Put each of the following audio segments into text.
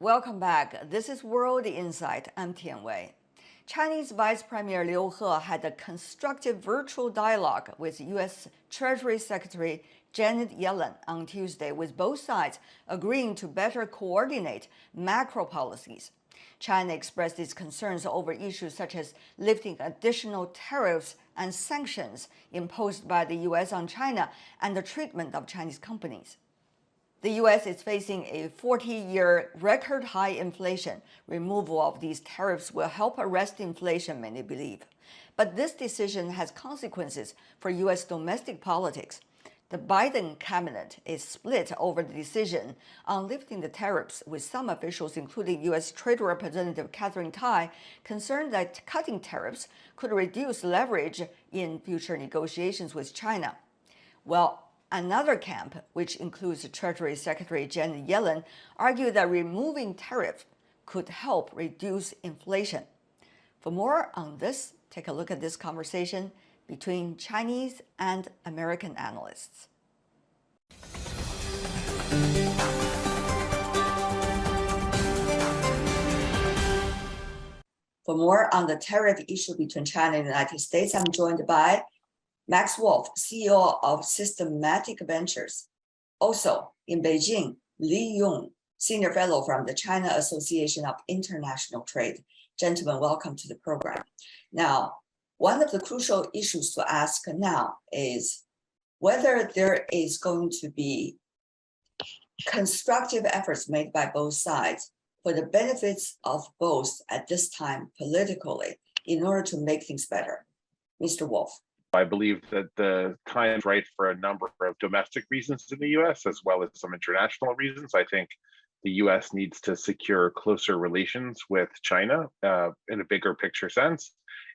Welcome back. This is World Insight. I'm Tian Wei. Chinese Vice Premier Liu He had a constructive virtual dialogue with U.S. Treasury Secretary Janet Yellen on Tuesday, with both sides agreeing to better coordinate macro policies. China expressed its concerns over issues such as lifting additional tariffs and sanctions imposed by the U.S. on China and the treatment of Chinese companies. The U.S. is facing a 40-year record high inflation. Removal of these tariffs will help arrest inflation, many believe. But this decision has consequences for U.S. domestic politics. The Biden cabinet is split over the decision on lifting the tariffs, with some officials, including U.S. Trade Representative Katherine Tai, concerned that cutting tariffs could reduce leverage in future negotiations with China. Well, another camp, which includes Treasury Secretary Janet Yellen, argued that removing tariffs could help reduce inflation. For more on this, take a look at this conversation between Chinese and American analysts. For more on the tariff issue between China and the United States, I'm joined by Max Wolf, CEO of Systematic Ventures. Also in Beijing, Li Yong, Senior Fellow from the China Association of International Trade. Gentlemen, welcome to the program. Now, one of the crucial issues to ask now is whether there is going to be constructive efforts made by both sides for the benefits of both at this time politically in order to make things better. Mr. Wolf. I believe that the time is right for a number of domestic reasons in the U.S. as well as some international reasons. I think the U.S. needs to secure closer relations with China in a bigger picture sense.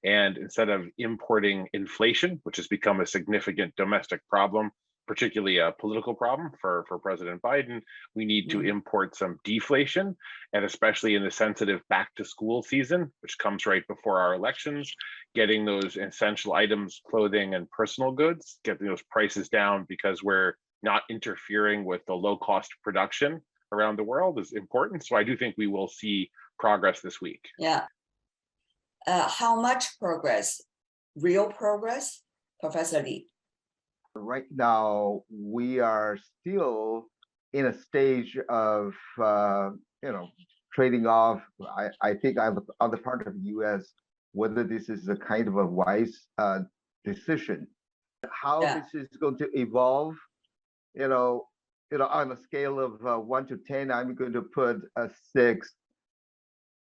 And instead of importing inflation, which has become a significant domestic problem, particularly a political problem for President Biden, we need to import some deflation, and especially in the sensitive back to school season, which comes right before our elections, getting those essential items, clothing and personal goods, getting those prices down because we're not interfering with the low cost production around the world is important. So I do think we will see progress this week. Yeah. How much progress? Real progress, Professor Li? Right now, we are still in a stage of, trading off. I think on the part of the U.S., whether this is a kind of a wise decision. How this is going to evolve, on a scale of 1 to 10, I'm going to put a 6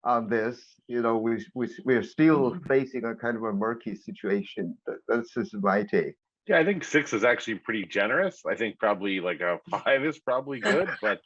on this. We're still facing a kind of a murky situation. That's just my take. Yeah, I think 6 is actually pretty generous. I think probably like a 5 is probably good, but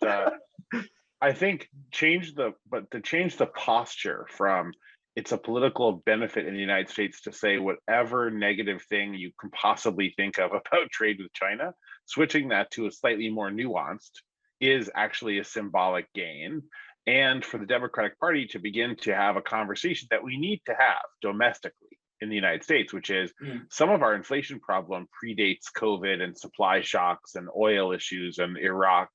I think to change the posture from it's a political benefit in the United States to say whatever negative thing you can possibly think of about trade with China, switching that to a slightly more nuanced is actually a symbolic gain. And for the Democratic Party to begin to have a conversation that we need to have domestically in the United States, which is some of our inflation problem predates COVID and supply shocks and oil issues and Iraq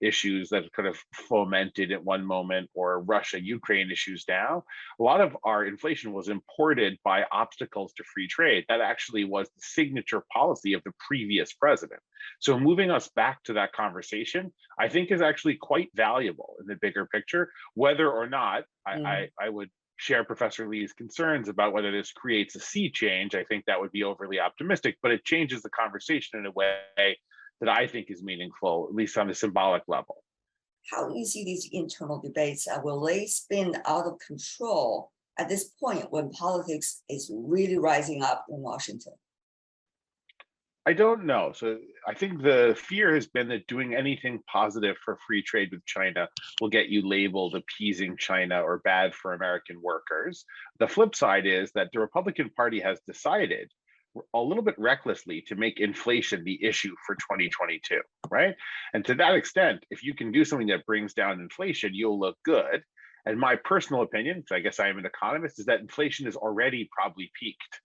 issues that kind of fomented at one moment, or Russia-Ukraine issues now. A lot of our inflation was imported by obstacles to free trade. That actually was the signature policy of the previous president. So moving us back to that conversation, I think is actually quite valuable in the bigger picture, whether or not I would share Professor Li's concerns about whether this creates a sea change. I think that would be overly optimistic, but it changes the conversation in a way that I think is meaningful, at least on a symbolic level. How do you see these internal debates? Will they spin out of control at this point when politics is really rising up in Washington? I don't know. So I think the fear has been that doing anything positive for free trade with China will get you labeled appeasing China or bad for American workers. The flip side is that the Republican Party has decided a little bit recklessly to make inflation the issue for 2022, right? And to that extent, if you can do something that brings down inflation, you'll look good. And my personal opinion, because I guess I am an economist, is that inflation is already probably peaked.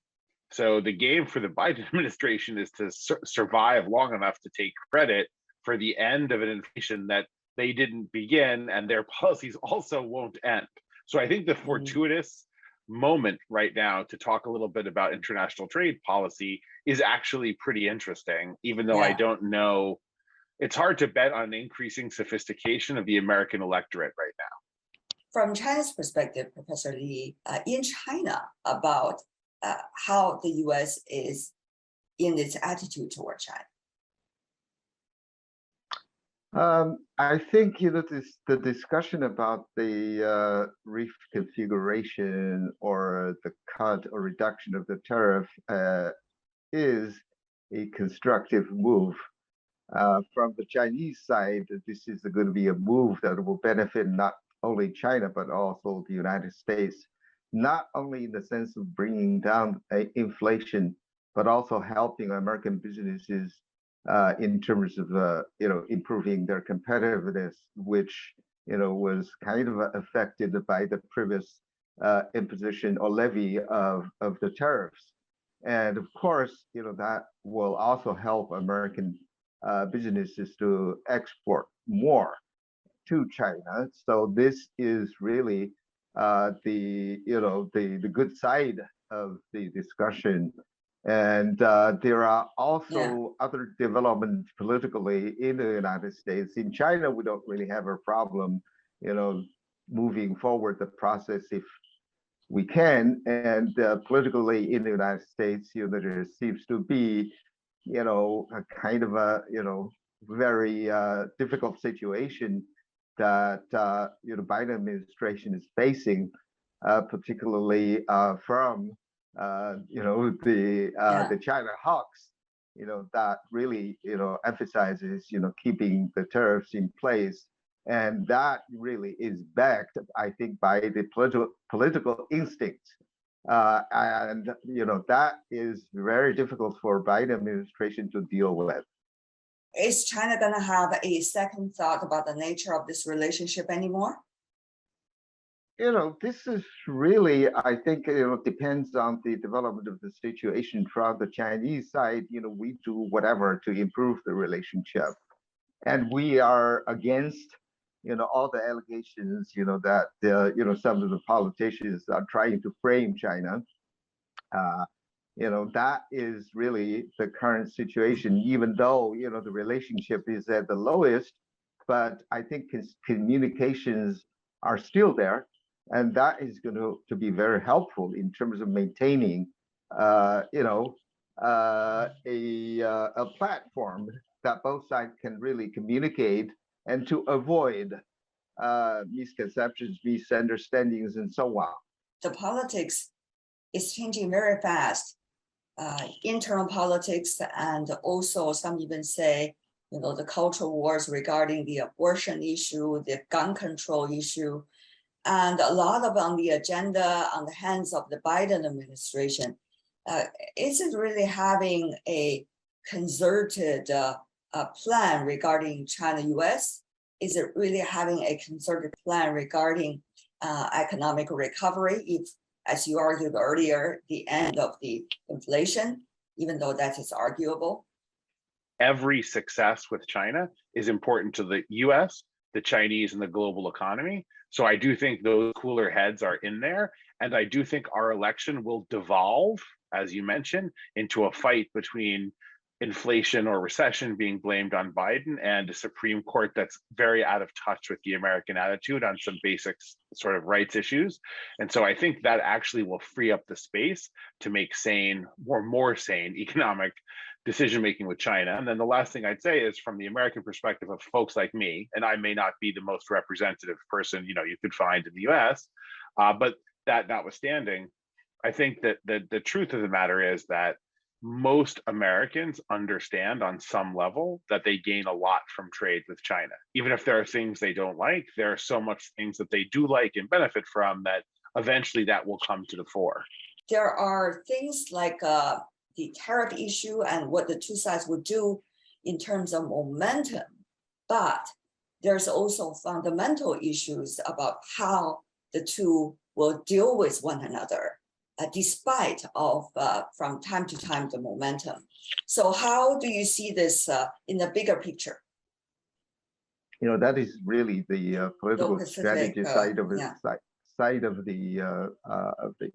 So the game for the Biden administration is to survive long enough to take credit for the end of an inflation that they didn't begin, and their policies also won't end. So I think the fortuitous moment right now to talk a little bit about international trade policy is actually pretty interesting, even though I don't know. It's hard to bet on increasing sophistication of the American electorate right now. From China's perspective, Professor Li, in China, about how the U.S. is in its attitude toward China. I think the discussion about the reconfiguration or the cut or reduction of the tariff is a constructive move. From the Chinese side, this is going to be a move that will benefit not only China, but also the United States, not only in the sense of bringing down inflation, but also helping American businesses in terms of improving their competitiveness, which was kind of affected by the previous imposition or levy of the tariffs. And of course, that will also help American businesses to export more to China. So this is really the good side of the discussion. And there are also other developments politically in the United States. In China, we don't really have a problem, moving forward the process if we can. And politically in the United States, there seems to be, a kind of a, very difficult situation that Biden administration is facing, particularly from the China hawks, that really emphasizes keeping the tariffs in place, and that really is backed, I think, by the political instinct, and that is very difficult for Biden administration to deal with. Is China going to have a second thought about the nature of this relationship anymore? This is really, I think, depends on the development of the situation from the Chinese side. We do whatever to improve the relationship. And we are against, all the allegations, that, some of the politicians are trying to frame China. That is really the current situation, even though, the relationship is at the lowest, but I think communications are still there. And that is going to be very helpful in terms of maintaining, a platform that both sides can really communicate and to avoid misconceptions, misunderstandings, and so on. The politics is changing very fast. Internal politics, and also some even say, the cultural wars regarding the abortion issue, the gun control issue, and a lot of on the agenda on the hands of the Biden administration. Is it really having a concerted plan regarding China-U.S.? Is it really having a concerted plan regarding economic recovery, if, as you argued earlier, the end of the inflation, even though that is arguable? Every success with China is important to the US, the Chinese, and the global economy. So I do think those cooler heads are in there. And I do think our election will devolve, as you mentioned, into a fight between inflation or recession being blamed on Biden and a Supreme Court that's very out of touch with the American attitude on some basic sort of rights issues. And so I think that actually will free up the space to make sane or more sane economic decision-making with China. And then the last thing I'd say is, from the American perspective of folks like me, and I may not be the most representative person you could find in the US, but that notwithstanding, I think that the truth of the matter is that most Americans understand on some level that they gain a lot from trade with China. Even if there are things they don't like, there are so much things that they do like and benefit from that eventually that will come to the fore. There are things like the tariff issue and what the two sides would do in terms of momentum, but there's also fundamental issues about how the two will deal with one another, despite of from time to time the momentum. So how do you see this in the bigger picture? that is really the political Pacific, strategy side of it, yeah. side of the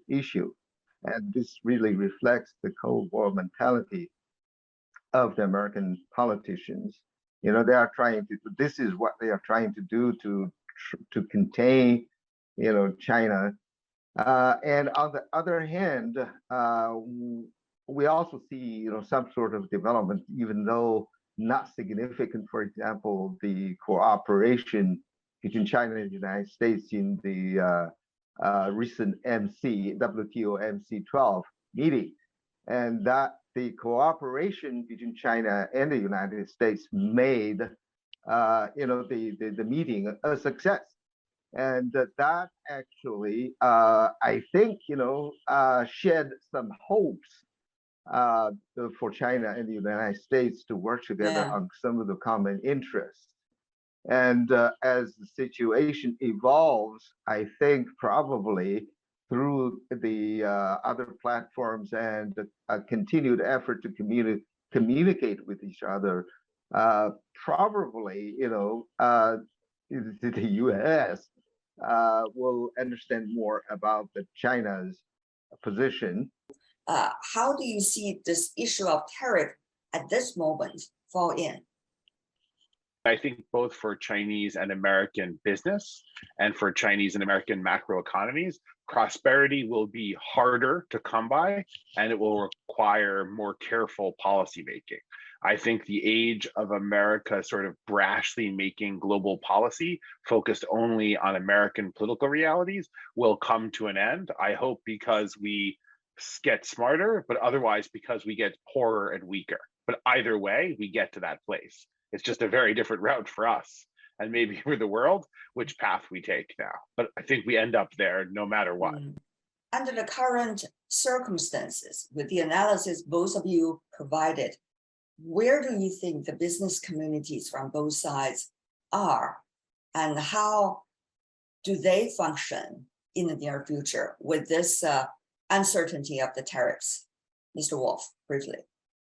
issue, and this really reflects the Cold War mentality of the American politicians. They are trying to. This is what they are trying to do to contain, China. And on the other hand, we also see, some sort of development, even though not significant. For example, the cooperation between China and the United States in the recent WTO MC12 meeting, and that the cooperation between China and the United States made, the meeting a success. And that actually, I think, shed some hopes for China and the United States to work together on some of the common interests. And as the situation evolves, I think probably through the other platforms and a continued effort to communicate with each other, probably, the U.S. Will understand more about China's position. How do you see this issue of tariff at this moment fall in? I think both for Chinese and American business and for Chinese and American macroeconomies, prosperity will be harder to come by, and it will require more careful policymaking. I think the age of America sort of brashly making global policy focused only on American political realities will come to an end. I hope because we get smarter, but otherwise because we get poorer and weaker. But either way, we get to that place. It's just a very different route for us and maybe for the world, which path we take now. But I think we end up there no matter what. Under the current circumstances, with the analysis both of you provided, where do you think the business communities from both sides are, and how do they function in the near future with this uncertainty of the tariffs? Mr. Wolf, briefly.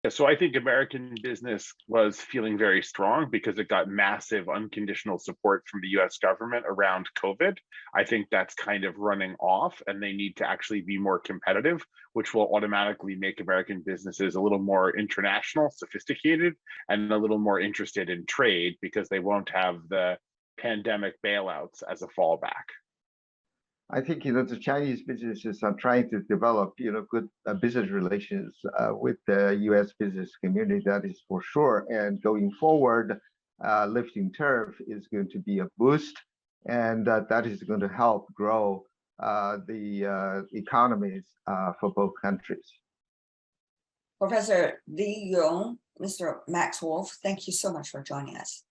So I think American business was feeling very strong because it got massive unconditional support from the US government around COVID. I think that's kind of running off, and they need to actually be more competitive, which will automatically make American businesses a little more international, sophisticated, and a little more interested in trade because they won't have the pandemic bailouts as a fallback. I think, the Chinese businesses are trying to develop, good business relations with the U.S. business community. That is for sure. And going forward, lifting tariff is going to be a boost, and that is going to help grow the economies for both countries. Professor Li Yong, Mr. Max Wolf, thank you so much for joining us.